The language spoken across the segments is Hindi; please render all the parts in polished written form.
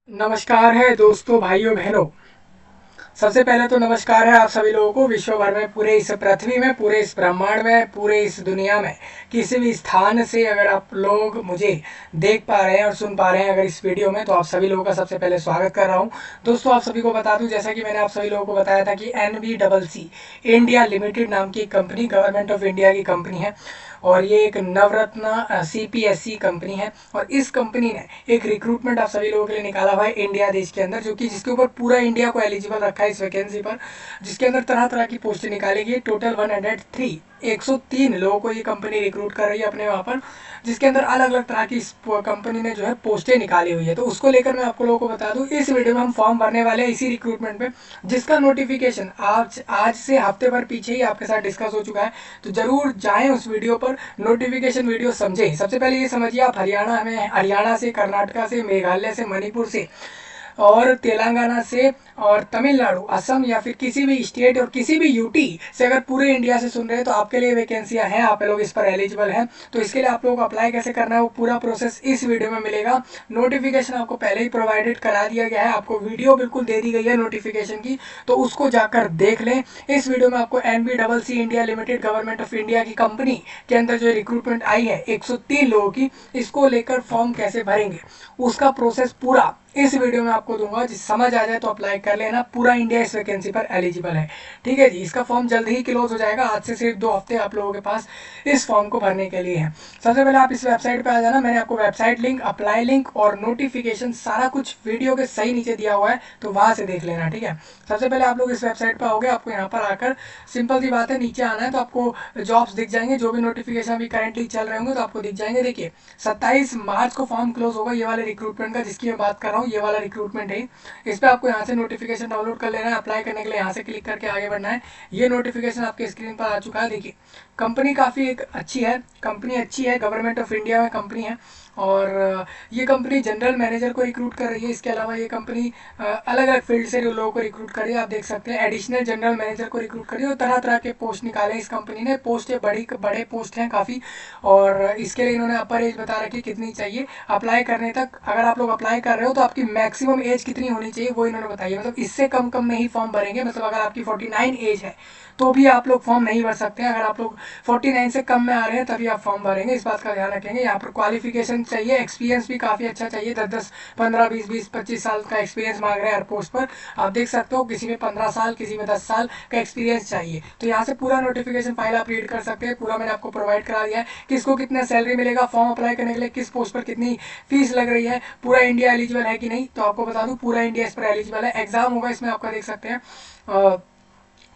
नमस्कार है दोस्तों, भाइयों बहनों। सबसे पहले तो नमस्कार है आप सभी लोगों को। विश्व भर में, पूरे इस पृथ्वी में, पूरे इस ब्रह्मांड में, पूरे इस दुनिया में किसी भी स्थान से अगर आप लोग मुझे देख पा रहे हैं और सुन पा रहे हैं अगर इस वीडियो में, तो आप सभी लोगों का सबसे पहले स्वागत कर रहा हूं। दोस्तों, आप सभी को बता दूं, जैसा कि मैंने आप सभी लोगों को बताया था कि NBCC इंडिया लिमिटेड नाम की एक कंपनी, गवर्नमेंट ऑफ इंडिया की कंपनी है और ये एक नवरत्न CPSE कंपनी है। और इस कंपनी ने एक रिक्रूटमेंट आप सभी लोगों के लिए निकाला हुआ है इंडिया देश के अंदर, जो कि जिसके ऊपर पूरा इंडिया को एलिजिबल रखा है इस वैकेंसी पर, जिसके अंदर तरह तरह की पोस्टें निकाली गई। टोटल 103 लोगों को ये कंपनी रिक्रूट कर रही है अपने वहाँ पर, जिसके अंदर अलग अलग तरह की इस कंपनी ने जो है पोस्टें निकाली हुई है। तो उसको लेकर मैं आपको लोगों को बता दूं, इस वीडियो में हम फॉर्म भरने वाले हैं इसी रिक्रूटमेंट में, जिसका नोटिफिकेशन आज आज से हफ्ते भर पीछे ही आपके साथ डिस्कस हो चुका है। तो जरूर जाएं उस वीडियो पर, नोटिफिकेशन वीडियो समझें। सबसे पहले ये समझिए, आप हरियाणा से, कर्नाटका से, मेघालय से, मणिपुर से और तेलंगाना से और तमिलनाडु, असम या फिर किसी भी स्टेट और किसी भी यूटी से अगर पूरे इंडिया से सुन रहे हैं तो आपके लिए वैकेंसियां हैं, आप लोग इस पर एलिजिबल हैं। तो इसके लिए आप लोगों को अप्लाई कैसे करना है वो पूरा प्रोसेस इस वीडियो में मिलेगा। नोटिफिकेशन आपको पहले ही प्रोवाइडेड करा दिया गया है, आपको वीडियो बिल्कुल दे दी गई है नोटिफिकेशन की, तो उसको जाकर देख लें। इस वीडियो में आपको NBCC India limited government of India की कंपनी के अंदर जो रिक्रूटमेंट आई है 103 लोगों की, इसको लेकर फॉर्म कैसे भरेंगे उसका प्रोसेस पूरा इस वीडियो में आपको दूंगा। जिस समझ आ जाए तो अप्लाई कर लेना, पूरा इंडिया इस वैकेंसी पर एलिजिबल है। ठीक है जी, इसका फॉर्म जल्द ही क्लोज हो जाएगा, आज से सिर्फ 2 हफ्ते आप लोगों के पास इस फॉर्म को भरने के लिए है। सबसे पहले आप इस वेबसाइट पे आ जाना, मैंने आपको वेबसाइट लिंक, अप्लाई लिंक और नोटिफिकेशन सारा कुछ वीडियो के सही नीचे दिया हुआ है, तो वहां से देख लेना। ठीक है, सबसे पहले आप लोग इस वेबसाइट पर आओगे, आपको यहाँ पर आकर सिंपल सी बात है, नीचे आना है तो आपको जॉब्स दिख जाएंगे, जो भी नोटिफिकेशन अभी करेंटली चल रहे होंगे तो आपको दिख जाएंगे। देखिए 27 मार्च को फॉर्म क्लोज होगा ये वाले रिक्रूटमेंट का, जिसकी मैं बात कर रहा हूँ, ये वाला रिक्रूटमेंट है। इस पर आपको यहाँ से नोटिफिकेशन डाउनलोड कर लेना है, अप्लाई करने के लिए यहाँ से क्लिक करके आगे बढ़ना है। ये नोटिफिकेशन आपके स्क्रीन पर आ चुका है। देखिए कंपनी काफ़ी एक अच्छी है, कंपनी अच्छी है, गवर्नमेंट ऑफ इंडिया में कंपनी है और ये कंपनी जनरल मैनेजर को रिक्रूट कर रही है। इसके अलावा ये कंपनी अलग अलग फील्ड से लोगों को रिक्रूट कर रही है। आप देख सकते हैं एडिशनल जनरल मैनेजर को रिक्रूट कर रही है और तरह तरह के पोस्ट निकाले इस कंपनी ने। पोस्ट है बड़े पोस्ट हैं काफ़ी, और इसके लिए इन्होंने अपर एज बता रखी कितनी चाहिए अप्लाई करने तक। अगर आप लोग अप्लाई कर रहे हो तो आपकी मैक्सिमम एज कितनी होनी चाहिए वो इन्होंने बताई है, मतलब इससे कम नहीं फॉर्म भरेंगे। मतलब अगर आपकी 49 एज है तो भी आप लोग फॉर्म नहीं भर सकते हैं। अगर आप लोग 49 से कम में आ रहे हैं तभी आप फॉर्म भरेंगे, इस बात का ध्यान रखेंगे। यहाँ पर क्वालिफिकेशन चाहिए, एक्सपीरियंस भी काफ़ी अच्छा चाहिए, 10-10, 15, 20-20, 25 साल का एक्सपीरियंस मांग रहे हैं हर पोस्ट पर। आप देख सकते हो किसी में 15 साल, किसी में 10 साल का एक्सपीरियंस चाहिए। तो यहाँ से पूरा नोटिफिकेशन फाइल आप रीड कर सकते हैं, पूरा मैंने आपको प्रोवाइड करा दिया है। किसको कितना सैलरी मिलेगा, फॉर्म अप्लाई करने के लिए किस पोस्ट पर कितनी फीस लग रही है, पूरा इंडिया एलिजिबल है कि नहीं, तो आपको बता दूं पूरा इंडिया इस पर एलिजिबल है। एग्जाम होगा इसमें, आपका देख सकते हैं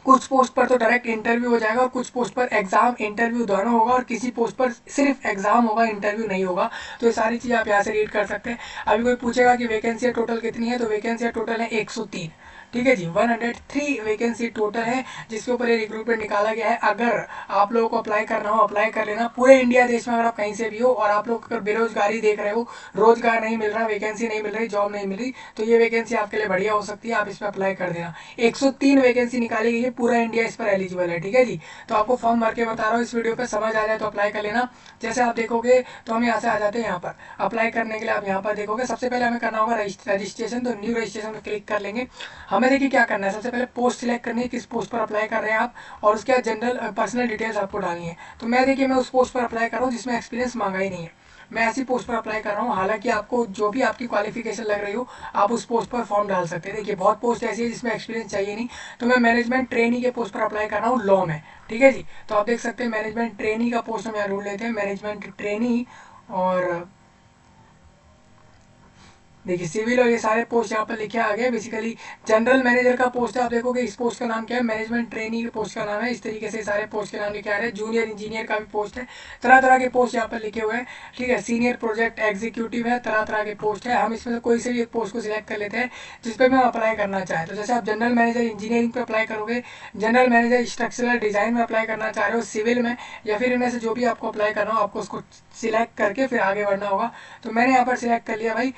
कुछ पोस्ट पर तो डायरेक्ट इंटरव्यू हो जाएगा और कुछ पोस्ट पर एग्जाम इंटरव्यू दोनों होगा, और किसी पोस्ट पर सिर्फ एग्जाम होगा, इंटरव्यू नहीं होगा। तो ये सारी चीज़ आप यहाँ से रीड कर सकते हैं। अभी कोई पूछेगा कि वैकेंसी टोटल कितनी है, तो वैकेंसी टोटल है 103। ठीक है जी, 103 वैकेंसी टोटल है, जिसके ऊपर ये रिक्रूटमेंट निकाला गया है। अगर आप लोगों को अप्लाई करना हो अप्लाई कर लेना, पूरे इंडिया देश में अगर आप कहीं से भी हो और आप लोग अगर बेरोजगारी देख रहे हो, रोजगार नहीं मिल रहा, वैकेंसी नहीं मिल रही, जॉब नहीं मिल रही, तो ये वैकेंसी आपके लिए बढ़िया हो सकती है, आप इस पर अप्लाई कर देना। 103 वैकेंसी निकाली गई है, पूरा इंडिया इस पर एलिजिबल है। ठीक है जी, तो आपको फॉर्म भर के बता रहा हूँ इस वीडियो पे, समझ आ जाए तो अप्लाई कर लेना। जैसे आप देखोगे तो हम यहाँ से आ जाते हैं, यहाँ पर अप्लाई करने के लिए आप यहाँ पर देखोगे सबसे पहले हमें करना होगा रजिस्ट्रेशन। तो न्यू रजिस्ट्रेशन पर क्लिक कर लेंगे। हमें देखिए क्या करना है, सबसे पहले पोस्ट सिलेक्ट करनी है, किस पोस्ट पर अप्लाई कर रहे हैं आप, और उसके बाद जनरल पर्सनल डिटेल्स आपको डालनी है। तो मैं देखिए मैं उस पोस्ट पर अप्लाई कर रहा हूँ जिसमें एक्सपीरियंस मांगा ही नहीं है, मैं ऐसी पोस्ट पर अप्लाई कर रहा हूँ। हालांकि आपको जो भी आपकी क्वालिफिकेशन लग रही हो आप उस पोस्ट पर फॉर्म डाल सकते हैं। देखिए बहुत पोस्ट ऐसी है जिसमें एक्सपीरियंस चाहिए नहीं, तो मैं मैनेजमेंट ट्रेनी के पोस्ट पर अप्लाई कर रहा हूँ लॉ में। ठीक है जी, तो आप देख सकते हैं मैनेजमेंट ट्रेनी का पोस्ट हम यहाँ ढूंढ लेते हैं, मैनेजमेंट ट्रेनी। और देखिए सिविल और ये सारे पोस्ट यहाँ पर लिखे आ गए। बेसिकली जनरल मैनेजर का पोस्ट है, आप देखोगे इस पोस्ट का नाम क्या है, मैनेजमेंट ट्रेनी के पोस्ट का नाम है। इस तरीके से सारे पोस्ट के नाम लिखे आ रहे हैं। जूनियर इंजीनियर का भी पोस्ट है, तरह तरह के पोस्ट यहाँ पर लिखे हुए हैं। ठीक है, सीनियर प्रोजेक्ट एग्जीक्यूटिव है, तरह तरह के पोस्ट है। हम इसमें से कोई से भी एक पोस्ट को सिलेक्ट कर लेते हैं जिसपे हम अप्लाई करना चाहें। तो जैसे आप जनरल मैनेजर इंजीनियरिंग पे अप्लाई करोगे, जनरल मैनेजर स्ट्रक्चरल डिजाइन में अप्लाई करना चाह रहे हो, सिविल में, या फिर इनमें से जो भी आपको अप्लाई करना हो आपको उसको सिलेक्ट करके फिर आगे बढ़ना होगा। तो मैंने यहाँ पर सिलेक्ट कर लिया भाई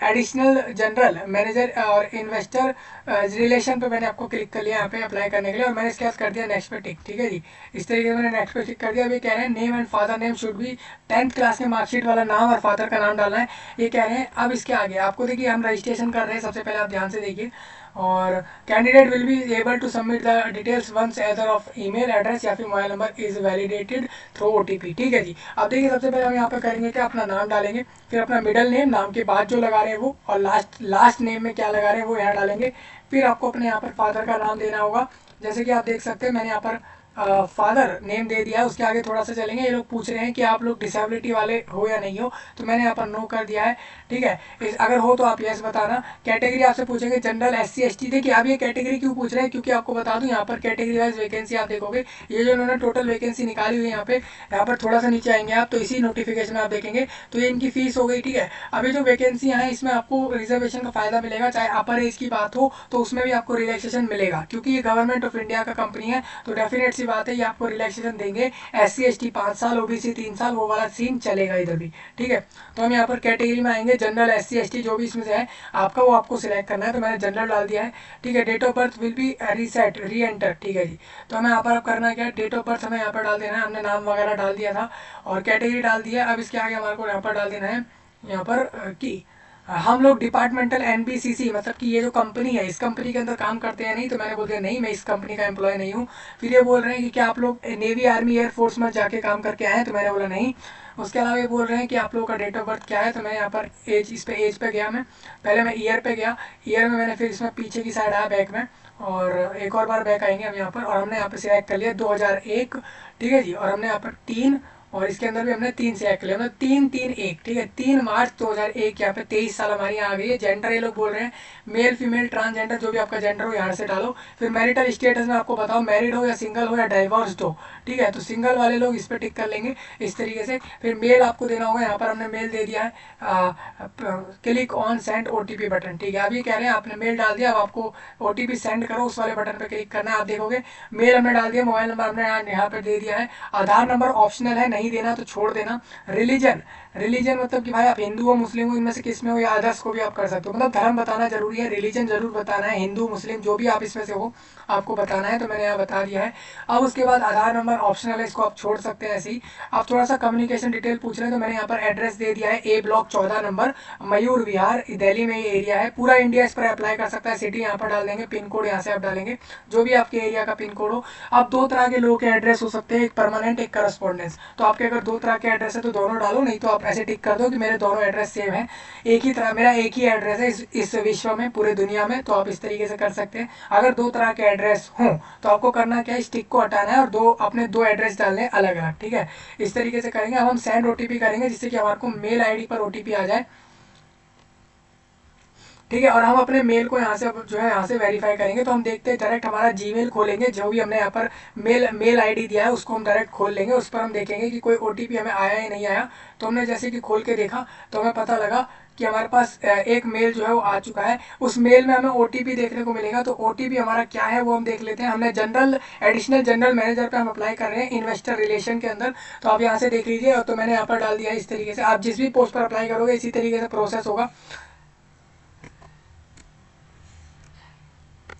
एडिशनल जनरल मैनेजर और इन्वेस्टर रिलेशन पे मैंने आपको क्लिक कर लिया यहाँ पे अप्लाई करने के लिए, और मैंने इसके बाद कर दिया नेक्स्ट पे टिक। ठीक है जी, इस तरीके से मैंने नेक्स्ट पे टिक कर दिया। अभी कह रहे हैं name and father name should be 10th class के मार्कशीट वाला नाम और फादर का नाम डालना है, ये कह रहे हैं। अब इसके आगे आपको देखिए हम रजिस्ट्रेशन कर रहे हैं, सबसे पहले आप ध्यान से देखिए। और candidate will be able to submit the details once either of email address या फिर mobile number is validated through OTP। ठीक है जी, अब देखिए सबसे पहले हम यहाँ पर करेंगे कि अपना नाम डालेंगे, फिर अपना मिडिल नेम, नाम के बाद जो लगा रहे हैं वो, और लास्ट नेम में क्या लगा रहे हैं वो यहाँ डालेंगे। फिर आपको अपने यहाँ पर फादर का नाम देना होगा, जैसे कि आप देख सकते हैं मैंने यहाँ पर फादर नेम दे दिया है। उसके आगे थोड़ा सा चलेंगे, ये लोग पूछ रहे हैं कि आप लोग डिसेबिलिटी वाले हो या नहीं हो, तो मैंने यहाँ पर नो कर दिया है। ठीक है, अगर हो तो आप यस बताना। कैटेगरी आपसे पूछेंगे जनरल SC ST। देखिए अब ये कैटेगरी क्यों पूछ रहे हैं, क्योंकि आपको बता दूं यहाँ पर कैटेगरी वाइज वैकेंसी आप देखोगे, ये जो इन्होंने टोटल वैकेंसी निकाली हुई है यहाँ पर थोड़ा सा नीचे आएंगे आप तो इसी नोटिफिकेशन में आप देखेंगे तो ये इनकी फीस हो गई। ठीक है, अभी जो वैकेंसी है इसमें आपको रिजर्वेशन का फायदा मिलेगा, चाहे अपर एज की बात हो तो उसमें भी आपको रिलैक्सेशन मिलेगा, क्योंकि ये गवर्नमेंट ऑफ इंडिया का कंपनी है तो डेफिनेट सी बात है ये आपको रिलैक्सेशन देंगे। SC ST 5 साल, OBC 3 साल, वो वाला सीन चलेगा इधर भी। ठीक है, तो हम यहाँ पर कैटेगरी में आएंगे, जनरल SC ST जो भी इसमें से है आपका वो आपको सिलेक्ट करना है, तो मैंने जनरल डाल दिया है। ठीक है, date of birth will be reset re enter. ठीक है जी, तो हमें यहाँ पर अब करना क्या है, डेट ऑफ बर्थ हमें यहाँ पर डाल देना है, हमने नाम वगैरह डाल दिया था और कैटेगरी डाल दिया। अब इसके आगे हमारे को यहाँ पर डाल देना है यहाँ पर कि हम लोग डिपार्टमेंटल NBCC मतलब कि ये जो कंपनी है इस कंपनी के अंदर काम करते हैं नहीं, तो मैंने बोल दिया नहीं मैं इस कंपनी का एम्प्लॉय नहीं हूँ। फिर ये बोल रहे हैं कि क्या आप लोग नेवी आर्मी एयरफोर्स में जाके काम करके आए हैं, तो मैंने बोला नहीं। उसके अलावा ये बोल रहे हैं कि आप लोगों का डेट ऑफ बर्थ क्या है, तो मैं यहाँ पर एज पे गया, मैं पहले मैं ईयर पे गया, ईयर में मैंने फिर इसमें पीछे की साइड आया बैक में, और एक और बार बैक आएंगे हम यहाँ पर, और हमने यहाँ पर सिलेक्ट कर लिया 2001। ठीक है जी, और हमने यहाँ पर 3 और इसके अंदर भी हमने 3 सिलेक्ट कर लिया, मतलब 3-3-1। ठीक है, 3 मार्च 2001, यहाँ पे 23 साल हमारी यहाँ आ गई है। जेंडर ये लोग बोल रहे हैं मेल फीमेल ट्रांसजेंडर, जो भी आपका जेंडर हो यहाँ से डालो। फिर मैरिटल स्टेटस में आपको बताओ मैरिड हो या सिंगल हो या डाइवोर्स्ड हो। ठीक है, तो सिंगल वाले लोग इस पर टिक कर लेंगे इस तरीके से। फिर मेल आपको देना होगा, यहाँ पर हमने मेल दे दिया है, click on send OTP button. ठीक है, अब ये कह रहे हैं आपने मेल डाल दिया, अब आपको OTP सेंड करो, उस वाले बटन पर क्लिक करना है। आप देखोगे मेल हमने डाल दिया, मोबाइल नंबर हमने यहाँ पर दे दिया है, आधार नंबर ऑप्शनल है, नहीं देना तो छोड़ देना। रिलीजन मतलब कि भाई आप हिंदू हो मुस्लिम हो इनमें से किस में हो, या अदर्स को भी आप कर सकते हो, मतलब धर्म बताना जरूरी है, रिलीजन जरूर बताना है, हिंदू मुस्लिम जो भी आप इसमें से हो आपको बताना है, तो मैंने यहाँ बता दिया है। अब उसके बाद आधार नंबर ऑप्शनल है, इसको आप छोड़ सकते हैं ऐसे ही। आप थोड़ा सा कम्युनिकेशन डिटेल पूछ रहे हैं, तो मैंने यहाँ पर एड्रेस दे दिया है, A block 14 number, Mayur Vihar, Delhi में ये एरिया है। पूरा इंडिया इस पर अप्लाई कर सकता है, सिटी यहाँ पर डाल देंगे, पिन कोड यहाँ से आप डालेंगे जो भी आपके एरिया का पिन कोड हो। अब 2 तरह के लोगों के एड्रेस हो सकते हैं, एक परमानेंट एक करस्पॉन्डेंस, तो आपके अगर 2 तरह के एड्रेस है तो दोनों डालो, नहीं तो आप ऐसे टिक कर दो कि मेरे दोनों एड्रेस सेम है, एक ही तरह मेरा एक ही एड्रेस है इस विश्व में पूरे दुनिया में, तो आप इस तरीके से कर सकते हैं। अगर 2 तरह के एड्रेस हों तो आपको करना क्या है, इस टिक को हटाना है और अपने 2 एड्रेस डालने अलग अलग। ठीक है, इस तरीके से करेंगे। अब हम सेंड OTP करेंगे जिससे कि हमारे को मेल ID पर OTP आ जाए। ठीक है, और हम अपने मेल को यहाँ से जो है यहाँ से वेरीफाई करेंगे, तो हम देखते हैं डायरेक्ट हमारा जीमेल खोलेंगे, जो भी हमने यहाँ पर मेल ID दिया है उसको हम डायरेक्ट खोल लेंगे, उस पर हम देखेंगे कि कोई OTP हमें आया या नहीं आया। तो हमने जैसे कि खोल के देखा तो हमें पता लगा कि हमारे पास एक मेल जो है वो आ चुका है, उस मेल में हमें OTP देखने को मिलेगा। तो OTP हमारा क्या है वो हम देख लेते हैं। हमने एडिशनल जनरल मैनेजर पे हम अप्लाई कर रहे हैं इन्वेस्टर रिलेशन के अंदर, तो आप यहाँ से देख लीजिए, और तो मैंने यहाँ पर डाल दिया है इस तरीके से। आप जिस भी पोस्ट पर अप्लाई करोगे इसी तरीके से प्रोसेस होगा।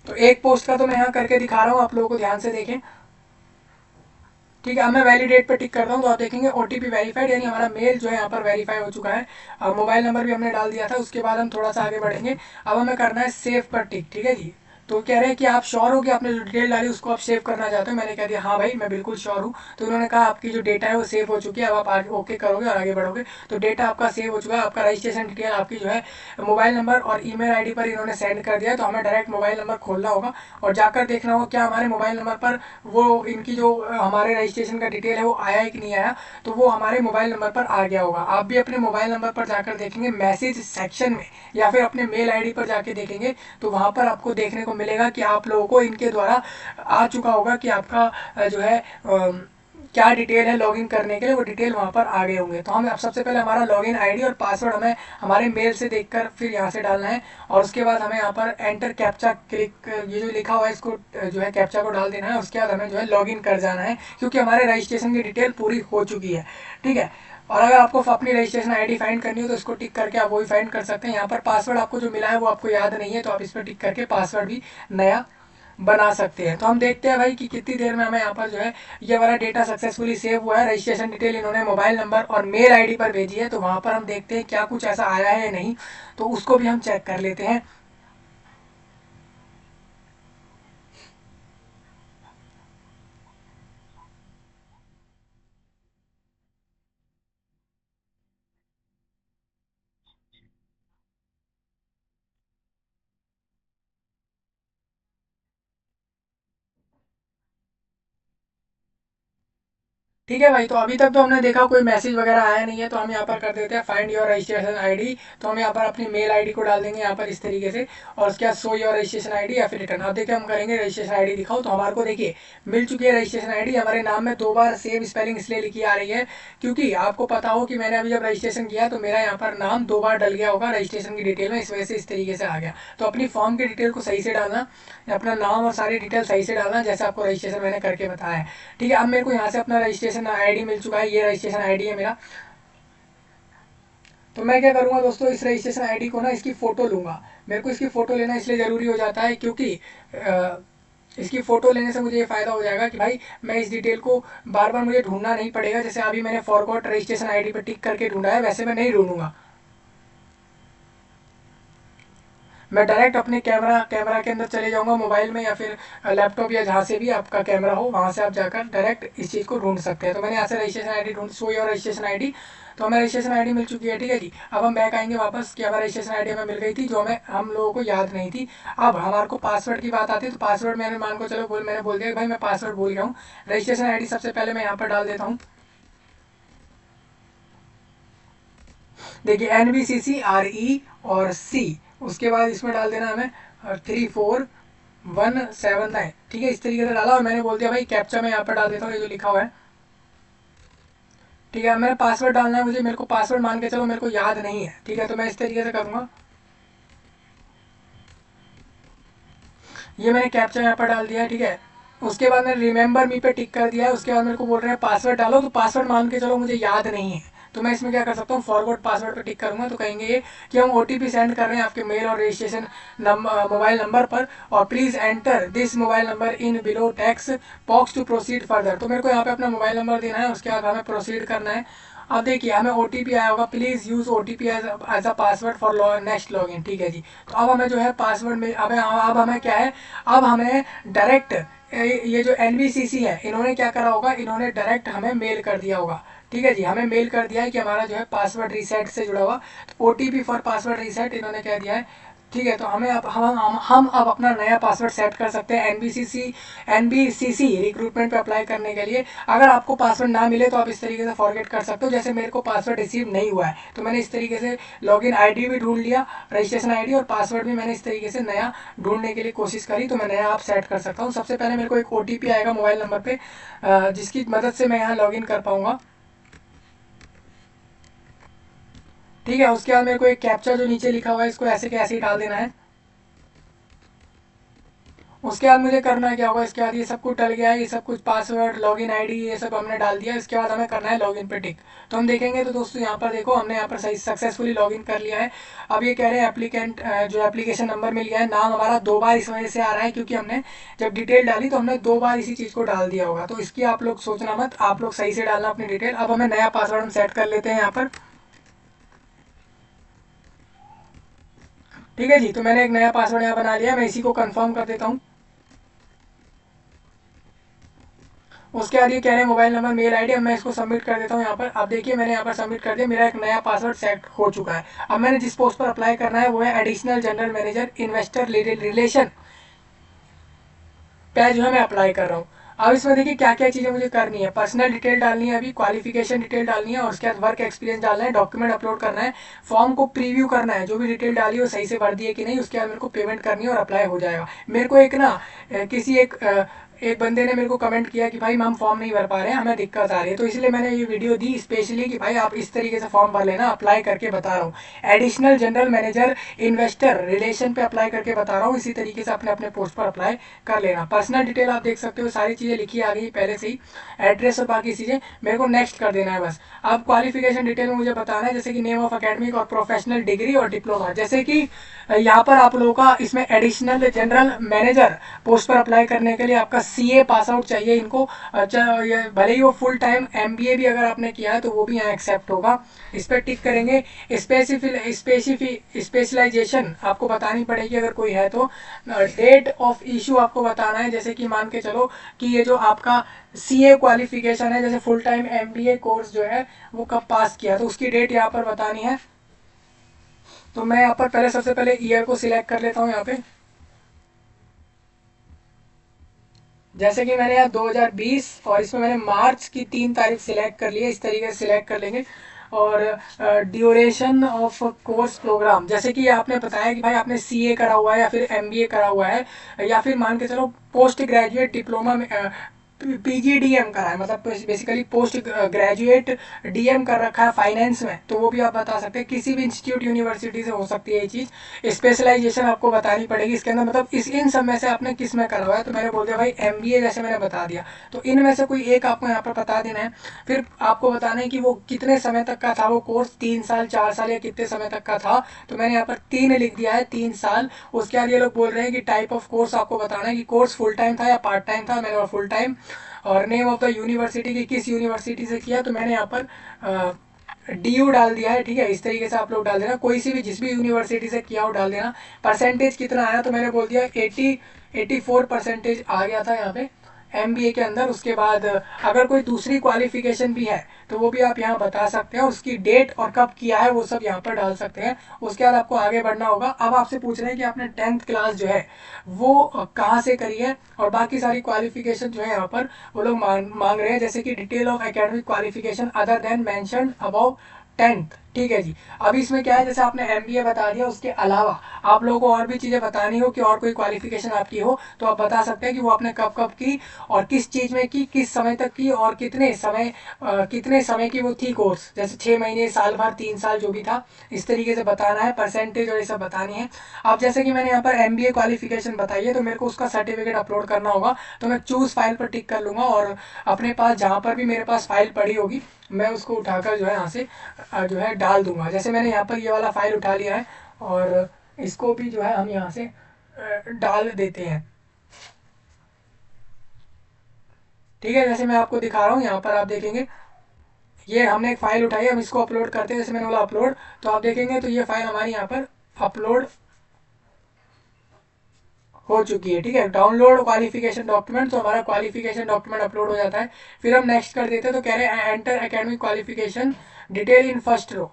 तो एक पोस्ट का तो मैं यहाँ करके दिखा रहा हूँ, आप लोगों को ध्यान से देखें। ठीक है, अब मैं वैलिडेट पे टिक करता हूँ तो आप देखेंगे OTP वेरीफाइड, यानी हमारा मेल जो है यहाँ पर वेरीफाई हो चुका है। मोबाइल नंबर भी हमने डाल दिया था। उसके बाद हम थोड़ा सा आगे बढ़ेंगे, अब हमें करना है सेव पर टिक। ठीक है जी, तो कह रहे हैं कि आप श्योर हो कि आपने जो डिटेल डाली उसको आप सेव करना चाहते हो। मैंने कह दिया हाँ भाई मैं बिल्कुल श्योर हूँ। तो उन्होंने कहा आपकी जो डेटा है वो सेव हो चुकी है, अब आप आगे ओके करोगे और आगे बढ़ोगे तो डेटा आपका सेव हो चुका है। आपका रजिस्ट्रेशन डिटेल आपकी जो है मोबाइल नंबर और ईमेल ID पर इन्होंने सेंड कर दिया है, तो हमें डायरेक्ट मोबाइल नंबर खोलना होगा और जाकर देखना होगा क्या हमारे मोबाइल नंबर पर वो इनकी जो हमारे रजिस्ट्रेशन का डिटेल है वो आया है कि नहीं आया। तो वो हमारे मोबाइल नंबर पर आ गया होगा। आप भी अपने मोबाइल नंबर पर जाकर देखेंगे मैसेज सेक्शन में या फिर अपने मेल ID पर जाके देखेंगे, तो वहाँ पर आपको देखने को मिलेगा कि आप लोगों को इनके द्वारा आ चुका होगा कि आपका जो है क्या डिटेल है लॉगिन करने के लिए, वो डिटेल वहाँ पर आ गए होंगे। तो हम सबसे पहले हमारा लॉगिन ID और पासवर्ड हमें हमारे मेल से देखकर फिर यहाँ से डालना है, और उसके बाद हमें यहाँ पर एंटर कैप्चा क्लिक, ये जो लिखा हुआ है इसको जो है कैप्चा को डाल देना है। उसके बाद हमें जो है लॉगिन कर जाना है, क्योंकि हमारे रजिस्ट्रेशन की डिटेल पूरी हो चुकी है। ठीक है, और अगर आपको अपनी रजिस्ट्रेशन आईडी फाइंड करनी हो तो इसको टिक करके आप वही फाइंड कर सकते हैं। यहाँ पर पासवर्ड आपको जो मिला है वो आपको याद नहीं है तो आप इस पर टिक करके पासवर्ड भी नया बना सकते हैं। तो हम देखते हैं भाई कि कितनी देर में हमें यहाँ पर जो है ये वाला डेटा सक्सेसफुली सेव हुआ है। रजिस्ट्रेशन डिटेल इन्होंने मोबाइल नंबर और मेल आईडी पर भेजी है, तो वहाँ पर हम देखते हैं क्या कुछ ऐसा आया है या नहीं, तो उसको भी हम चेक कर लेते हैं। ठीक है भाई, तो अभी तक तो हमने देखा कोई मैसेज वगैरह आया नहीं है, तो हम यहाँ पर कर देते हैं फाइंड योर रजिस्ट्रेशन आईडी। तो हम यहाँ पर अपनी मेल आईडी को डाल देंगे यहाँ पर इस तरीके से, और उसके बाद शो योर रजिस्ट्रेशन आईडी या फिर रिटर्न। अब देखिए हम करेंगे रजिस्ट्रेशन आईडी दिखाओ, तो हमारे को देखिए मिल चुकी है रजिस्ट्रेशन आईडी। हमारे नाम में 2 बार सेम स्पेलिंग इसलिए लिखी आ रही है क्योंकि आपको पता हो कि मैंने अभी जब रजिस्ट्रेशन किया तो मेरा यहाँ पर नाम 2 बार डल गया होगा रजिस्ट्रेशन की डिटेल में, इस वजह से इस तरीके से आ गया। तो अपनी फॉर्म की डिटेल को सही से डालना, अपना नाम और सारी डिटेल सही से डालना जैसे आपको रजिस्ट्रेशन मैंने करके बताया है। ठीक है, अब मेरे को यहाँ से अपना रजिस्ट्रेशन आईडी मिल चुका है, ये रजिस्ट्रेशन आईडी है मेरा। तो मैं क्या करूँगा दोस्तों, इस रजिस्ट्रेशन आईडी को ना इसकी फ़ोटो लूँगा। मेरे को इसकी फ़ोटो लेना इसलिए ज़रूरी हो जाता है क्योंकि इसकी फ़ोटो लेने से मुझे ये फ़ायदा हो जाएगा कि भाई मैं इस डिटेल को बार बार मुझे ढूंढना नहीं पड़ेगा। जैसे अभी मैंने फॉरगॉट रजिस्ट्रेशन आईडी पर टिक करके ढूंढा है, वैसे मैं नहीं ढूंढूंगा। मैं डायरेक्ट अपने कैमरा कैमरा के अंदर चले जाऊंगा मोबाइल में या फिर लैपटॉप या जहाँ से भी आपका कैमरा हो वहाँ से आप जाकर डायरेक्ट इस चीज़ को ढूंढ सकते हैं। तो मैंने यहाँ से रजिस्ट्रेशन आईडी ढूंढ, शो योर रजिस्ट्रेशन आईडी। तो हमें रजिस्ट्रेशन आईडी मिल चुकी है। ठीक है जी, अब हम बैक आएंगे वापस कि हमारी रजिस्ट्रेशन आईडी हमें मिल गई थी जो हमें हम लोगों को याद नहीं थी। अब हमारे को पासवर्ड की बात आती है, तो पासवर्ड मैंने मान को चलो मैंने बोल दिया कि भाई मैं पासवर्ड भूल गया हूँ। रजिस्ट्रेशन आईडी सबसे पहले मैं यहाँ पर डाल देता हूँ। देखिए NVCCRE और C, उसके बाद इसमें डाल देना हमें 34179। ठीक है, इस तरीके से डाला और मैंने बोल दिया भाई कैप्चा मैं यहाँ पर डाल देता हूँ, ये जो लिखा हुआ है। ठीक है, मेरा पासवर्ड डालना है मुझे, मेरे को पासवर्ड मान के चलो मेरे को याद नहीं है। ठीक है, तो मैं इस तरीके से करूँगा, ये मैंने कैप्चा यहाँ पर डाल दिया है। ठीक है, उसके बाद मैंने रिमेंबर मी पे टिक कर दिया है। उसके बाद मेरे को बोल रहे हैं पासवर्ड डालो, तो पासवर्ड मान के चलो मुझे याद नहीं है, तो मैं इसमें क्या कर सकता हूँ, फॉरवर्ड पासवर्ड पे टिक करूंगा। तो कहेंगे ये कि हम OTP सेंड कर रहे हैं आपके मेल और रजिस्ट्रेशन मोबाइल नंबर पर, और please enter this mobile number in below text box to proceed further. तो मेरे को यहाँ पे अपना मोबाइल नंबर देना है, उसके बाद हमें प्रोसीड करना है। अब देखिए हमें OTP आया होगा, please use OTP as a password for next login. ठीक है जी, तो अब हमें जो है पासवर्ड में अब हमें क्या है, अब हमें डायरेक्ट ये जो NVCC है इन्होंने क्या करा होगा, इन्होंने डायरेक्ट हमें मेल कर दिया होगा। ठीक है जी, हमें मेल कर दिया है कि हमारा जो है पासवर्ड रीसेट से जुड़ा हुआ, तो OTP फॉर पासवर्ड रीसेट इन्होंने कह दिया है। ठीक है, तो हमें अब हम अब अपना नया पासवर्ड सेट कर सकते हैं NBCC रिक्रूटमेंट पे अप्लाई करने के लिए। अगर आपको पासवर्ड ना मिले तो आप इस तरीके से फॉरगेट कर सकते हो। जैसे मेरे को पासवर्ड रिसीव नहीं हुआ है तो मैंने इस तरीके से लॉगिन आईडी भी ढूंढ लिया, रजिस्ट्रेशन आईडी और पासवर्ड भी मैंने इस तरीके से नया ढूंढने के लिए कोशिश करी, तो मैं नया आप सेट कर सकता हूँ। सबसे पहले मेरे को एक OTP आएगा मोबाइल नंबर पे जिसकी मदद से मैं यहाँ लॉगिन कर पाऊँगा। ठीक है, उसके बाद मेरे को एक कैप्चा जो नीचे लिखा हुआ है इसको ऐसे के ऐसे ही डाल देना है। उसके बाद मुझे करना क्या होगा, इसके बाद ये सब कुछ डल गया है, ये सब कुछ पासवर्ड लॉगिन आईडी ये सब हमने डाल दिया। इसके बाद हमें करना है लॉगिन पे टिक। तो हम देखेंगे तो दोस्तों यहाँ पर देखो हमने यहाँ पर सही सक्सेसफुली लॉगिन कर लिया है। अब ये कह रहे हैं एप्लीकेंट जो एप्लीकेशन नंबर मिल गया है, नाम हमारा 2 बार इस वजह से आ रहा है क्योंकि हमने जब डिटेल डाली तो हमने 2 बार इसी चीज़ को डाल दिया होगा, तो इसकी आप लोग सोचना मत, आप लोग सही से डालना अपनी डिटेल। अब हमें नया पासवर्ड हम सेट कर लेते हैं यहाँ पर। ठीक है जी, तो मैंने एक नया पासवर्ड यहाँ बना लिया, मैं इसी को कंफर्म कर देता हूँ। उसके बाद ये कह रहे हैं मोबाइल नंबर मेल आईडी, अब मैं इसको सबमिट कर देता हूँ यहाँ पर। अब देखिए मैंने यहाँ पर सबमिट कर दिया, मेरा एक नया पासवर्ड सेट हो चुका है। अब मैंने जिस पोस्ट पर अप्लाई करना है वो है additional general manager investor relation पे जो है मैं अप्लाई कर रहा हूँ। अब इसमें देखिए क्या क्या चीज़ें मुझे करनी है, पर्सनल डिटेल डालनी है, अभी क्वालिफिकेशन डिटेल डालनी है, और उसके बाद वर्क एक्सपीरियंस डालना है, डॉक्यूमेंट अपलोड करना है, फॉर्म को प्रीव्यू करना है, जो भी डिटेल डाली हो सही से भर दी है कि नहीं, उसके बाद मेरे को पेमेंट करनी है और अप्लाई हो जाएगा। मेरे को एक ना किसी एक एक बंदे ने मेरे को कमेंट किया कि भाई हम फॉर्म नहीं भर पा रहे हैं, हमें दिक्कत आ रही है, तो इसलिए मैंने ये वीडियो दी स्पेशली कि भाई आप इस तरीके से फॉर्म भर लेना। अप्लाई करके बता रहा हूँ, additional general manager investor relation पे अप्लाई करके बता रहा हूँ। इसी तरीके से अपने अपने पोस्ट पर अप्लाई कर लेना। पर्सनल डिटेल आप देख सकते हो, सारी चीज़ें लिखी आ गई पहले से ही, एड्रेस और बाकी चीज़ें। मेरे को नेक्स्ट कर देना है बस। अब क्वालिफिकेशन डिटेल में मुझे बताना है, जैसे कि नेम ऑफ अकेडमिक और प्रोफेशनल डिग्री और डिप्लोमा। जैसे कि यहाँ पर आप लोगों का इसमें एडिशनल जनरल मैनेजर पोस्ट पर अप्लाई करने के लिए आपका सीए पास आउट चाहिए इनको। भले ही वो फुल टाइम एमबीए भी अगर आपने किया है तो वो भी यहाँ एक्सेप्ट होगा। इस पर टिक करेंगे। स्पेशलाइजेशन आपको बतानी पड़ेगी अगर कोई है तो। डेट ऑफ इशू आपको बताना है, जैसे कि मान के चलो कि ये जो आपका सीए क्वालिफिकेशन है, जैसे फुल टाइम एमबीए कोर्स जो है वो कब पास किया, तो उसकी डेट यहाँ पर बतानी है। तो मैं यहाँ पर पहले सबसे पहले ईयर को सिलेक्ट कर लेता हूँ यहाँ पे। जैसे कि मैंने यहाँ 2020 और इसमें मैंने मार्च की 3 तारीख सिलेक्ट कर ली है। इस तरीके से सिलेक्ट कर लेंगे। और ड्यूरेशन ऑफ कोर्स प्रोग्राम, जैसे कि आपने बताया कि भाई आपने सीए करा हुआ है या फिर एमबीए करा हुआ है, या फिर मान के चलो पोस्ट ग्रेजुएट डिप्लोमा में पीजीडीएम करा है, मतलब बेसिकली पोस्ट ग्रेजुएट डीएम कर रखा है फाइनेंस में, तो वो भी आप बता सकते हैं। किसी भी इंस्टीट्यूट यूनिवर्सिटी से हो सकती है ये चीज़। स्पेशलाइजेशन आपको बतानी पड़ेगी इसके अंदर, मतलब इन सब में से आपने किस में करा हुआ है, तो मैंने बोल दिया भाई एमबीए, जैसे मैंने बता दिया। तो इनमें से कोई एक आपको यहाँ पर बता देना है। फिर आपको बताना है कि वो कितने समय तक का था वो कोर्स, 3 साल 4 साल या कितने समय तक का था। तो मैंने यहाँ पर 3 लिख दिया है, 3 साल। उसके बाद ये लोग बोल रहे हैं कि टाइप ऑफ कोर्स आपको बताना है कि कोर्स फुल टाइम था या पार्ट टाइम था, मैंने फुल टाइम। और नेम ऑफ द यूनिवर्सिटी की किस यूनिवर्सिटी से किया, तो मैंने यहाँ पर डी डाल दिया है। ठीक है, इस तरीके से आप लोग डाल देना, कोई सी भी जिस भी यूनिवर्सिटी से किया हो डाल देना। परसेंटेज कितना आया, तो मैंने बोल दिया 84% आ गया था यहाँ पे एमबीए के अंदर। उसके बाद अगर कोई दूसरी क्वालिफिकेशन भी है तो वो भी आप यहाँ बता सकते हैं, उसकी डेट और कब किया है वो सब यहाँ पर डाल सकते हैं। उसके बाद आपको आगे बढ़ना होगा। अब आपसे पूछ रहे हैं कि आपने 10th क्लास जो है वो कहाँ से करी है, और बाकी सारी क्वालिफिकेशन जो है यहाँ पर वो लोग मांग रहे हैं, जैसे कि detail of academic qualification other than mentioned above 10th। ठीक है जी। अब इसमें क्या है, जैसे आपने एमबीए बता दिया, उसके अलावा आप लोगों को और भी चीज़ें बतानी हो कि और कोई क्वालिफिकेशन आपकी हो, तो आप बता सकते हैं कि वो आपने कब कब की और किस चीज़ में की, किस समय तक की, और कितने समय की वो थी कोर्स, जैसे 6 महीने, साल भर, 3 साल, जो भी था। इस तरीके से बताना है, परसेंटेज और ये सब बतानी है। अब जैसे कि मैंने यहाँ पर एमबीए क्वालिफिकेशन बताई है, तो मेरे को उसका सर्टिफिकेट अपलोड करना होगा। तो मैं चूज़ फाइल पर टिक कर लूँगा, और अपने पास जहाँ पर भी मेरे पास फाइल पड़ी होगी मैं उसको उठाकर जो है यहाँ से जो है डाल दूंगा। जैसे मैंने यहाँ पर ये वाला फाइल उठा लिया है, और इसको भी जो है हम यहाँ से डाल देते हैं। ठीक है, जैसे मैं आपको दिखा रहा हूँ, यहाँ पर आप देखेंगे ये हमने एक फ़ाइल उठाई है, हम इसको अपलोड करते हैं। जैसे मैंने बोला अपलोड, तो आप देखेंगे तो ये फाइल हमारी यहाँ पर अपलोड हो चुकी है। ठीक है, डाउनलोड क्वालिफिकेशन डॉक्यूमेंट, तो हमारा क्वालिफिकेशन डॉक्यूमेंट अपलोड हो जाता है। फिर हम नेक्स्ट कर देते हैं, तो कह रहे हैं enter academic qualification detail in first row.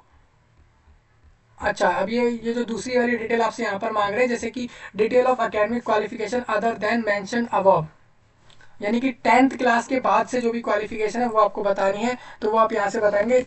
अच्छा, अब ये जो दूसरी वाली डिटेल आपसे यहाँ पर मांग रहे हैं, जैसे कि detail of academic qualification other than mention above, यानी कि 10th क्लास के बाद से जो भी क्वालिफिकेशन है वो आपको बतानी है, तो वो आप यहाँ से बताएंगे।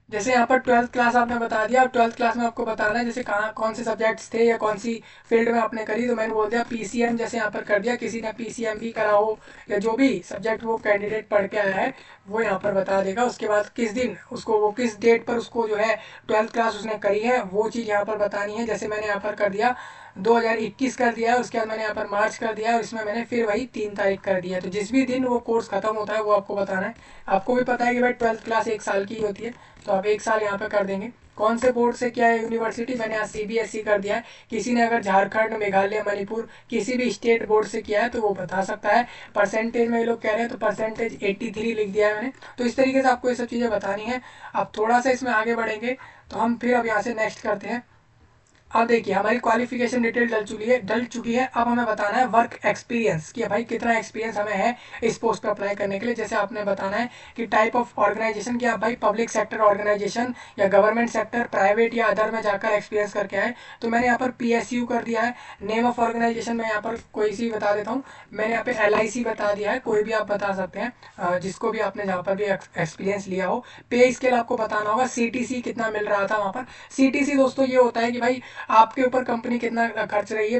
जैसे यहाँ पर 12th क्लास आपने बता दिया, अब 12th क्लास में आपको बताना है जैसे कहाँ कौन से सब्जेक्ट्स थे या कौन सी फील्ड में आपने करी, तो मैंने बोल दिया पीसीएम, जैसे यहाँ पर कर दिया। किसी ने पीसीएम भी करा हो या जो भी सब्जेक्ट वो कैंडिडेट पढ़ के आया है वो यहाँ पर बता देगा। उसके बाद किस दिन उसको, वो किस डेट पर उसको जो है 12th क्लास उसने करी है वो चीज़ यहाँ पर बतानी है। जैसे मैंने यहाँ पर कर दिया 2021 कर दिया है, उसके बाद मैंने यहाँ पर मार्च कर दिया है, और इसमें मैंने फिर वही 3 तारीख कर दिया है। तो जिस भी दिन वो कोर्स खत्म होता है वो आपको बताना है। आपको भी पता है कि भाई 12th क्लास 1 साल की होती है, तो आप 1 साल यहाँ पे कर देंगे। कौन से बोर्ड से क्या है यूनिवर्सिटी, मैंने यहाँ सीबीएसई कर दिया है। किसी ने अगर झारखंड, मेघालय, मणिपुर किसी भी स्टेट बोर्ड से किया है तो वो बता सकता है। परसेंटेज में ये लोग कह रहे हैं तो परसेंटेज 83 लिख दिया है मैंने। तो इस तरीके से आपको ये सब चीज़ें बतानी है। अब थोड़ा सा इसमें आगे बढ़ेंगे तो हम फिर अब यहाँ से नेक्स्ट करते हैं। अब देखिए हमारी क्वालिफिकेशन डिटेल डल चुकी है। अब हमें बताना है वर्क एक्सपीरियंस, कि भाई कितना एक्सपीरियंस हमें है इस पोस्ट पर अप्लाई करने के लिए। जैसे आपने बताना है कि टाइप ऑफ ऑर्गेनाइजेशन, कि आप भाई पब्लिक सेक्टर ऑर्गेनाइजेशन या गवर्नमेंट सेक्टर, प्राइवेट या अदर में जाकर एक्सपीरियंस करके आए। तो मैंने यहाँ पर पीएसयू कर दिया है। नेम ऑफ ऑर्गेनाइजेशन मैं यहाँ पर कोई सी बता देता हूँ, मैंने यहाँ पे एलआईसी बता दिया है, कोई भी आप बता सकते हैं जिसको भी आपने जहाँ पर भी एक्सपीरियंस लिया हो। पे स्केल आपको बताना होगा, सीटीसी कितना मिल रहा था वहाँ पर। सीटीसी दोस्तों ये होता है कि भाई आपके ऊपर कंपनी कितना खर्च रही है।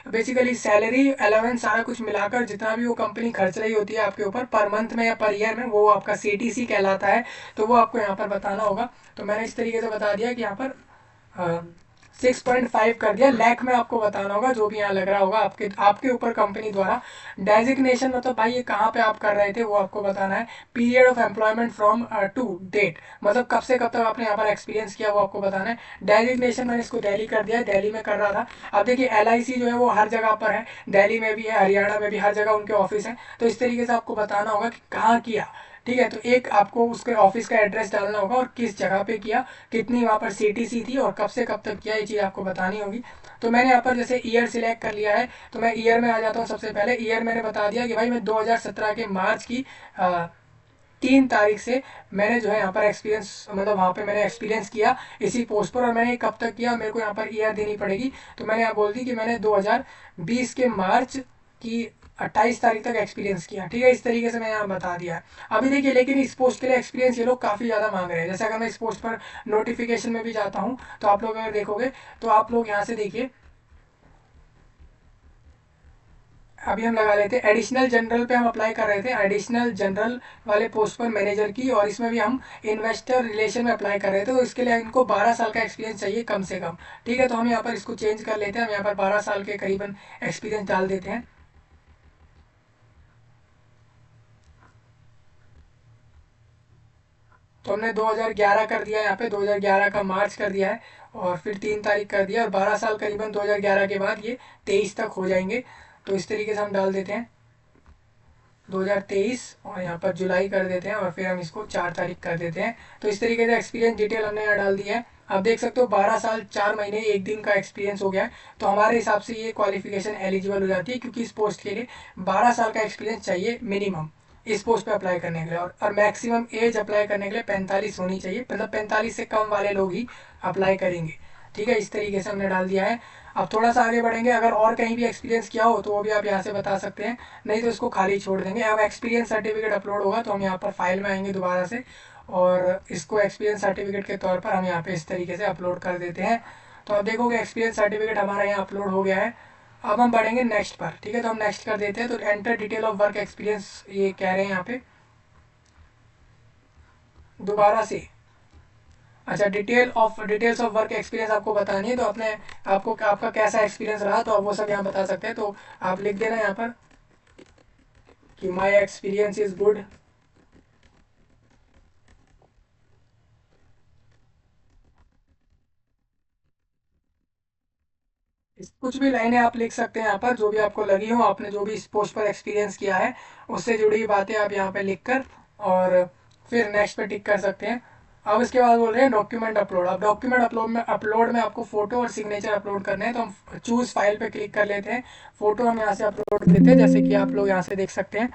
बेसिकली सैलरी अलाउंस सारा कुछ मिलाकर जितना भी वो कंपनी खर्च रही होती है आपके ऊपर पर मंथ में या पर ईयर में, वो आपका CTC कहलाता है। तो वो आपको यहाँ पर बताना होगा। तो मैंने इस तरीके से बता दिया कि यहाँ पर 6.5 कर दिया। लैख में आपको बताना होगा जो भी यहाँ लग रहा होगा आपके आपके ऊपर कंपनी द्वारा। डेजिग्नेशन मतलब भाई ये कहाँ पे आप कर रहे थे वो आपको बताना है। Period of employment from to date, मतलब कब से कब तक आपने यहाँ पर एक्सपीरियंस किया वो आपको बताना है। डेजिग्नेशन मैंने इसको दिल्ली कर दिया है, दिल्ली में कर रहा था। अब देखिए LIC जो है वो हर जगह पर है, दिल्ली में भी है, हरियाणा में भी, हर जगह उनके ऑफिस है। तो इस तरीके से आपको बताना होगा कि कहाँ किया। ठीक है, तो एक आपको उसके ऑफिस का एड्रेस डालना होगा और किस जगह पे किया, कितनी वहाँ पर CTC थी और कब से कब तक किया, ये चीज़ आपको बतानी होगी। तो मैंने यहाँ पर जैसे ईयर सिलेक्ट कर लिया है, तो मैं ईयर में आ जाता हूँ। सबसे पहले ईयर मैंने बता दिया कि भाई मैं 2017 के मार्च की 3 तारीख से मैंने जो है यहाँ पर एक्सपीरियंस, मतलब वहाँ पे मैंने एक्सपीरियंस किया इसी पोस्ट पर। और मैंने कब तक किया, मेरे को यहाँ पर ईयर देनी पड़ेगी। तो मैंने यहाँ बोल दी कि मैंने 2020 के मार्च की 28 तारीख तक एक्सपीरियंस किया। ठीक है, इस तरीके से मैंने यहाँ बता दिया है। अभी देखिए, लेकिन इस पोस्ट के लिए एक्सपीरियंस ये लोग काफ़ी ज़्यादा मांग रहे हैं। जैसे अगर मैं इस पोस्ट पर नोटिफिकेशन में भी जाता हूँ तो आप लोग अगर देखोगे तो आप लोग यहाँ से देखिए, अभी हम लगा लेते हैं एडिशनल जनरल पे हम अप्लाई कर रहे थे, एडिशनल जनरल वाले पोस्ट पर मैनेजर की, और इसमें भी हम इन्वेस्टर रिलेशन में अप्लाई कर रहे थे। तो इसके लिए इनको 12 साल का एक्सपीरियंस चाहिए कम से कम। ठीक है, तो हम यहाँ पर इसको चेंज कर लेते हैं, हम यहाँ पर 12 साल के करीबन एक्सपीरियंस डाल देते हैं। तो हमने 2011 कर दिया, यहाँ पे 2011 का मार्च कर दिया है, और फिर 3 तारीख कर दिया, और 12 साल करीबन 2011 के बाद ये 23 तक हो जाएंगे। तो इस तरीके से हम डाल देते हैं 2023, और यहाँ पर जुलाई कर देते हैं, और फिर हम इसको 4 तारीख कर देते हैं। तो इस तरीके से एक्सपीरियंस डिटेल हमने यहाँ डाल दिया है। आप देख सकते हो 12 साल 4 महीने 1 दिन का एक्सपीरियंस हो गया है। तो हमारे हिसाब से ये क्वालिफिकेशन एलिजिबल हो जाती है, क्योंकि इस पोस्ट के लिए 12 साल का एक्सपीरियंस चाहिए मिनिमम इस पोस्ट पे अप्लाई करने के लिए। और मैक्सिमम एज अप्लाई करने के लिए 45 होनी चाहिए, मतलब 45 से कम वाले लोग ही अप्लाई करेंगे। ठीक है, इस तरीके से हमने डाल दिया है। अब थोड़ा सा आगे बढ़ेंगे, अगर और कहीं भी एक्सपीरियंस किया हो तो वो भी आप यहाँ से बता सकते हैं, नहीं तो इसको खाली छोड़ देंगे। अब एक्सपीरियंस सर्टिफिकेट अपलोड होगा तो हम यहाँ पर फाइल में आएंगे दोबारा से, और इसको एक्सपीरियंस सर्टिफिकेट के तौर पर हम यहाँ पे इस तरीके से अपलोड कर देते हैं। तो अब देखोगे एक्सपीरियंस सर्टिफिकेट हमारा यहाँ अपलोड हो गया है। अब हम बढ़ेंगे नेक्स्ट पर। ठीक है, तो हम नेक्स्ट कर देते हैं। तो enter detail of work experience ये कह रहे हैं यहाँ पे दोबारा से। अच्छा, डिटेल्स ऑफ वर्क एक्सपीरियंस आपको बतानी है, तो अपने आपको आपका कैसा एक्सपीरियंस रहा, तो आप वो सब यहाँ बता सकते हैं। तो आप लिख देना यहाँ पर कि माई एक्सपीरियंस इज गुड। कुछ भी लाइनें आप लिख सकते हैं यहाँ पर, जो भी आपको लगी हो, आपने जो भी इस पोस्ट पर एक्सपीरियंस किया है उससे जुड़ी हुई बातें आप यहाँ पे लिख कर, और फिर नेक्स्ट पे टिक कर सकते हैं। अब इसके बाद बोल रहे हैं डॉक्यूमेंट अपलोड। अब डॉक्यूमेंट अपलोड में आपको फोटो और सिग्नेचर अपलोड करने हैं। तो हम चूज फाइल पे क्लिक कर लेते हैं, फोटो हम यहाँ से अपलोड देते हैं, जैसे कि आप लोग यहाँ से देख सकते हैं।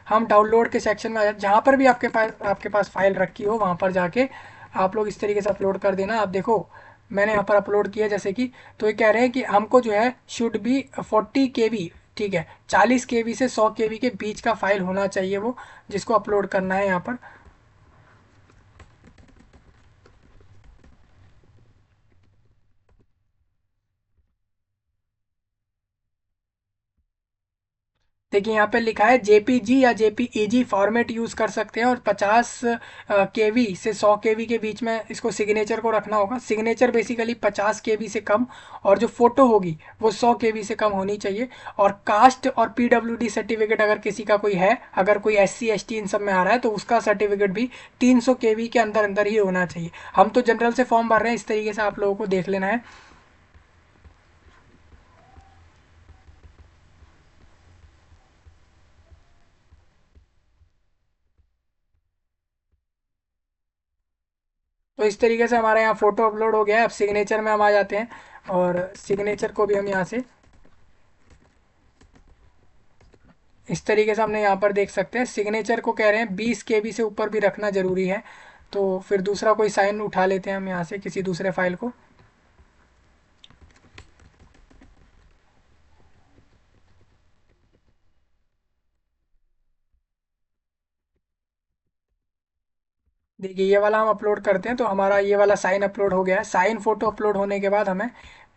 हम डाउनलोड के सेक्शन में जहाँ पर भी आपके पास फाइल रखी हो वहाँ पर जाके आप लोग इस तरीके से अपलोड कर देना। आप देखो मैंने यहाँ पर अपलोड किया जैसे कि, तो ये कह रहे हैं कि हमको जो है शुड बी 40 KB। ठीक है, 40 KB से 100 KB के बीच का फाइल होना चाहिए वो, जिसको अपलोड करना है यहाँ पर। देखिए यहाँ पे लिखा है JPG या JPEG फॉर्मेट यूज़ कर सकते हैं, और 50 KB से 100 KB के बीच में इसको सिग्नेचर को रखना होगा। सिग्नेचर बेसिकली 50 KB से कम, और जो फोटो होगी वो 100 KB से कम होनी चाहिए। और कास्ट और PWD सर्टिफिकेट अगर किसी का कोई है, अगर कोई SC ST इन सब में आ रहा है तो उसका सर्टिफिकेट भी 300 KB के अंदर अंदर ही होना चाहिए। हम तो जनरल से फॉर्म भर रहे हैं, इस तरीके से आप लोगों को देख लेना है। तो इस तरीके से हमारे यहाँ फ़ोटो अपलोड हो गया है। अब सिग्नेचर में हम आ जाते हैं, और सिग्नेचर को भी हम यहाँ से इस तरीके से हमने यहाँ पर देख सकते हैं। सिग्नेचर को कह रहे हैं 20 KB से ऊपर भी रखना ज़रूरी है। तो फिर दूसरा कोई साइन उठा लेते हैं हम यहाँ से किसी दूसरे फाइल को। देखिए ये वाला हम अपलोड करते हैं, तो हमारा ये वाला साइन अपलोड हो गया है। साइन फ़ोटो अपलोड होने के बाद हमें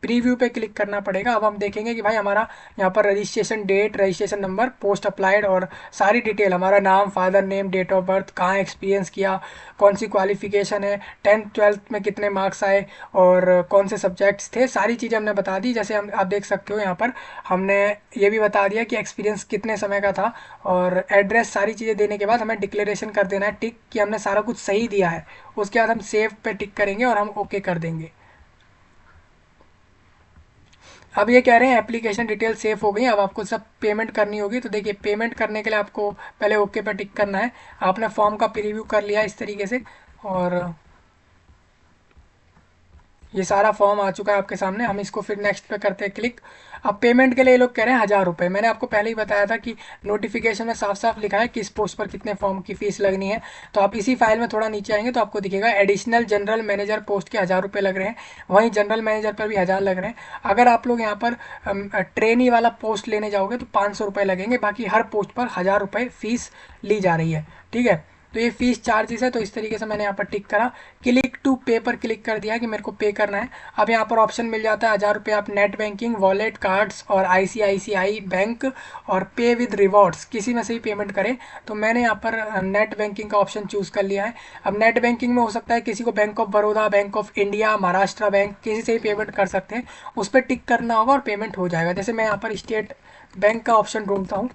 प्रीव्यू पे क्लिक करना पड़ेगा। अब हम देखेंगे कि भाई हमारा यहाँ पर registration date, registration number, post applied और सारी डिटेल, हमारा नाम, father name, date of birth, कहाँ एक्सपीरियंस किया, कौन सी क्वालिफिकेशन है, 10th 12th में कितने मार्क्स आए और कौन से सब्जेक्ट्स थे, सारी चीज़ें हमने बता दी। जैसे हम आप देख सकते हो यहाँ पर हमने ये भी बता दिया कि एक्सपीरियंस कितने समय का था और एड्रेस, सारी चीज़ें देने के बाद हमें डिक्लेरेशन कर देना है टिक कि हमने सारा कुछ सही दिया है। उसके बाद हम सेव पे टिक करेंगे और हम ओके कर देंगे। अब ये कह रहे हैं एप्लीकेशन डिटेल सेव हो गई, अब आपको सब पेमेंट करनी होगी। तो देखिए पेमेंट करने के लिए आपको पहले ओके पे टिक करना है। आपने फॉर्म का प्रीव्यू कर लिया इस तरीके से और ये सारा फॉर्म आ चुका है आपके सामने। हम इसको फिर नेक्स्ट पे करते हैं क्लिक। अब पेमेंट के लिए ये लोग कह रहे हैं 1000 रुपये। मैंने आपको पहले ही बताया था कि नोटिफिकेशन में साफ साफ लिखा है कि इस पोस्ट पर कितने फॉर्म की फीस लगनी है। तो आप इसी फाइल में थोड़ा नीचे आएंगे तो आपको दिखेगा एडिशनल जनरल मैनेजर पोस्ट के 1000 रुपये लग रहे हैं, वहीं जनरल मैनेजर पर भी 1000 लग रहे हैं। अगर आप लोग यहाँ पर ट्रेनी वाला पोस्ट लेने जाओगे तो 500 रुपये लगेंगे। बाकी हर पोस्ट पर 1000 रुपये फीस ली जा रही है। ठीक है, तो ये फीस चार्जेस है। तो इस तरीके से मैंने यहाँ पर टिक करा, क्लिक टू पे पर क्लिक कर दिया कि मेरे को पे करना है। अब यहाँ पर ऑप्शन मिल जाता है 1000 रुपये आप नेट बैंकिंग, वॉलेट, कार्ड्स और ICICI बैंक और पे विद रिवॉर्ड्स किसी में से ही पेमेंट करें। तो मैंने यहाँ पर नेट बैंकिंग का ऑप्शन चूज़ कर लिया है। अब नेट बैंकिंग में हो सकता है किसी को bank of Baroda, bank of India, Maharashtra bank, किसी से ही पेमेंट कर सकते हैं। उस पर टिक करना होगा और पेमेंट हो जाएगा। जैसे मैं यहाँ पर स्टेट बैंक का ऑप्शन ढूंढता हूँ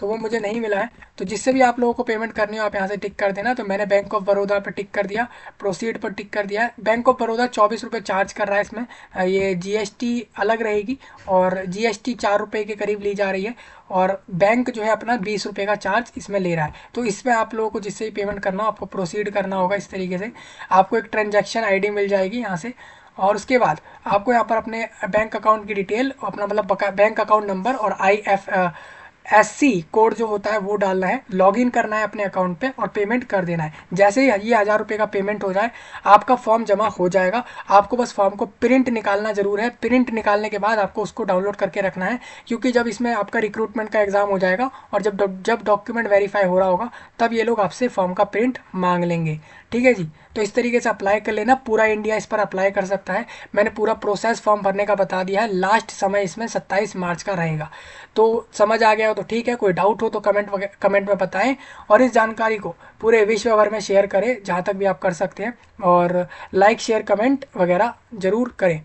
तो वो मुझे नहीं मिला है। तो जिससे भी आप लोगों को पेमेंट करनी हो आप यहाँ से टिक कर देना। तो मैंने बैंक ऑफ बड़ौदा पर टिक कर दिया, प्रोसीड पर टिक कर दिया है। बैंक ऑफ बड़ौदा 24 रुपये चार्ज कर रहा है इसमें। ये GST अलग रहेगी और GST 4 रुपये के करीब ली जा रही है और बैंक जो है अपना 20 रुपये का चार्ज इसमें ले रहा है। तो इसमें आप लोगों को जिससे भी पेमेंट करना हो आपको प्रोसीड करना होगा। इस तरीके से आपको एक ट्रांजैक्शन ID मिल जाएगी यहाँ से और उसके बाद आपको यहाँ पर अपने बैंक अकाउंट की डिटेल, अपना मतलब बैंक अकाउंट नंबर और IFSC कोड जो होता है वो डालना है, लॉगिन करना है अपने अकाउंट पे और पेमेंट कर देना है। जैसे ही ये 1000 रुपये का पेमेंट हो जाए आपका फॉर्म जमा हो जाएगा। आपको बस फॉर्म को प्रिंट निकालना जरूर है। प्रिंट निकालने के बाद आपको उसको डाउनलोड करके रखना है, क्योंकि जब इसमें आपका रिक्रूटमेंट का एग्ज़ाम हो जाएगा और जब डॉक्यूमेंट वेरीफाई हो रहा होगा तब ये लोग आपसे फॉर्म का प्रिंट मांग लेंगे। ठीक है जी, तो इस तरीके से अप्लाई कर लेना। पूरा इंडिया इस पर अप्लाई कर सकता है। मैंने पूरा प्रोसेस फॉर्म भरने का बता दिया है। लास्ट समय इसमें 27 मार्च का रहेगा। तो समझ आ गया हो तो ठीक है, कोई डाउट हो तो कमेंट में बताएं और इस जानकारी को पूरे विश्व भर में शेयर करें जहाँ तक भी आप कर सकते हैं और लाइक, शेयर, कमेंट वगैरह ज़रूर करें।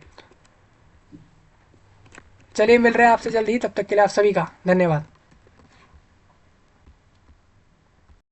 चलिए मिल रहे हैं आपसे जल्दी ही, तब तक के लिए आप सभी का धन्यवाद।